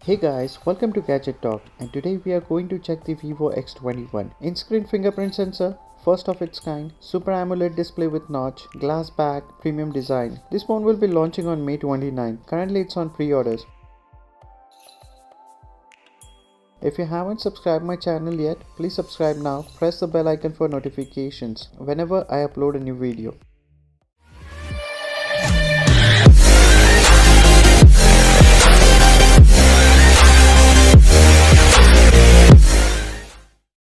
Hey guys, welcome to Gadget Talk, and today we are going to check the Vivo X21 in-screen fingerprint sensor, first of its kind, Super AMOLED display with notch, glass back, premium design. This phone will be launching on May 29. Currently it's on pre-orders. If you haven't subscribed my channel yet, please subscribe now, press the bell icon for notifications whenever I upload a new video.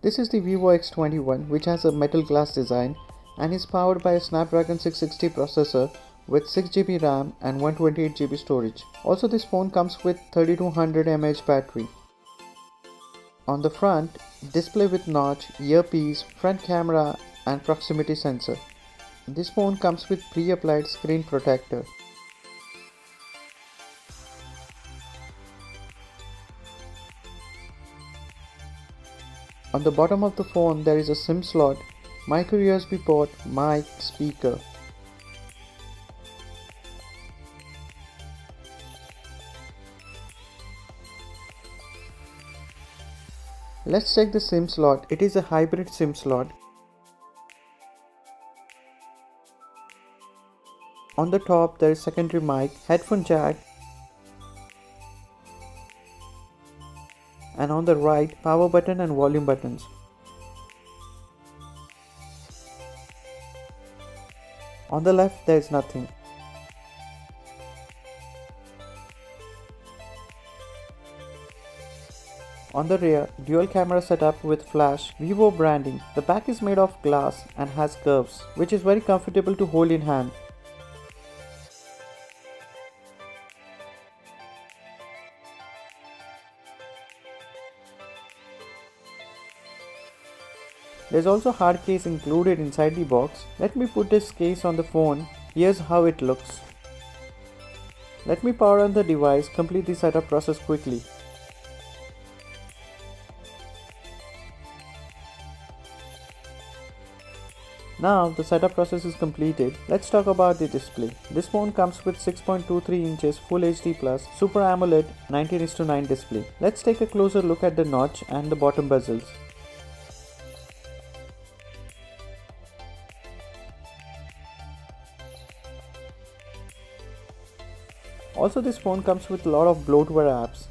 This is the Vivo X21, which has a metal glass design and is powered by a Snapdragon 660 processor with 6GB RAM and 128GB storage. Also, this phone comes with 3200 mAh battery. On the front, display with notch, earpiece, front camera and proximity sensor. This phone comes with pre-applied screen protector. On the bottom of the phone there is a SIM slot, micro USB port, mic, speaker. Let's check the SIM slot. It is a hybrid SIM slot. On the top there is secondary mic, headphone jack, and on the right power button and volume buttons. On the left there is nothing. On the rear, dual camera setup with flash, Vivo branding. The back is made of glass and has curves, which is very comfortable to hold in hand. There's also hard case included inside the box. Let me put this case on the phone. Here's how it looks. Let me power on the device, complete the setup process quickly. Now the setup process is completed. Let's talk about the display. This phone comes with 6.23 inches Full HD Plus Super AMOLED 19:9 display. Let's take a closer look at the notch and the bottom bezels. Also, this phone comes with a lot of bloatware apps.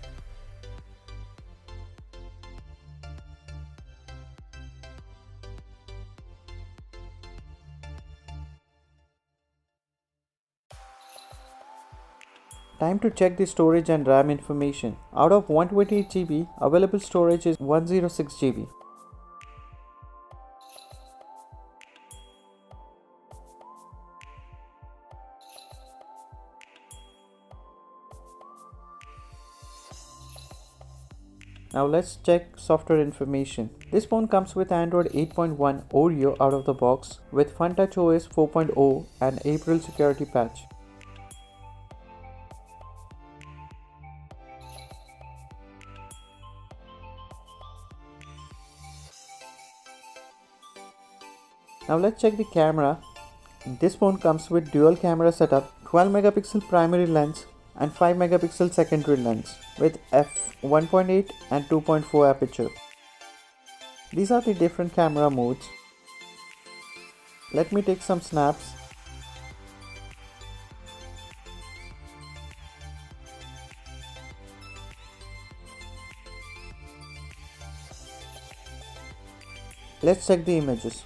Time to check the storage and RAM information. Out of 128GB, available storage is 106GB. Now let's check software information. This phone comes with Android 8.1 Oreo out of the box with FunTouch OS 4.0 and April security patch. Now let's check the camera. This phone comes with dual camera setup, 12 megapixel primary lens and 5 megapixel secondary lens with f1.8 and 2.4 aperture. These are the different camera modes. Let me take some snaps. Let's check the images.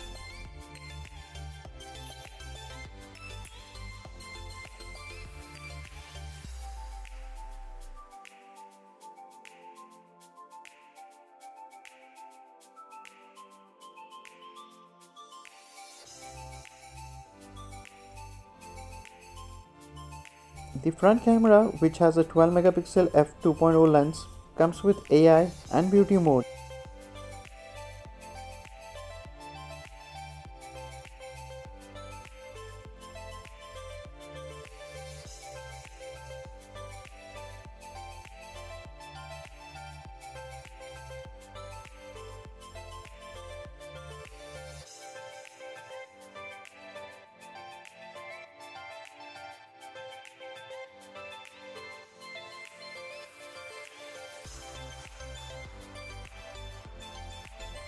The front camera, which has a 12 megapixel f2.0 lens, comes with AI and beauty mode.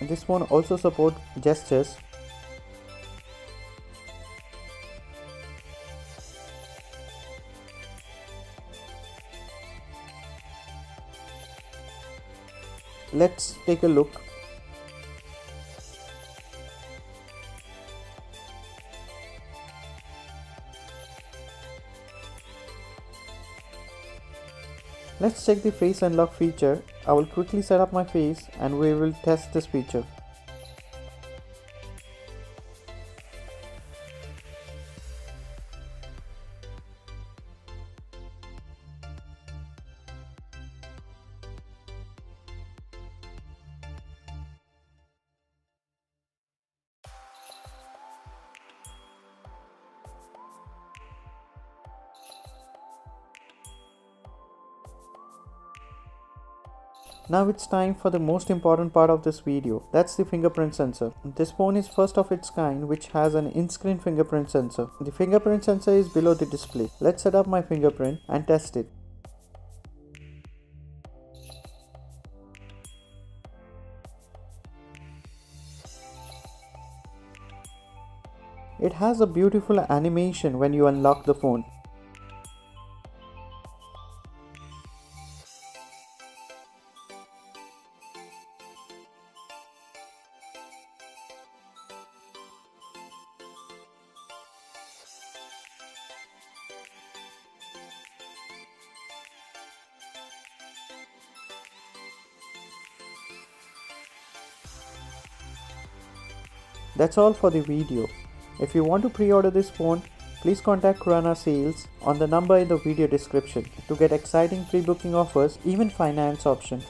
This phone also supports gestures. Let's take a look. Let's check the face unlock feature. I will quickly set up my face and we will test this feature. Now it's time for the most important part of this video. That's the fingerprint sensor. This phone is first of its kind which has an in-screen fingerprint sensor. The fingerprint sensor is below the display. Let's set up my fingerprint and test it. It has a beautiful animation when you unlock the phone. That's all for the video. If you want to pre-order this phone, please contact Khurana Sales on the number in the video description to get exciting pre-booking offers, even finance option.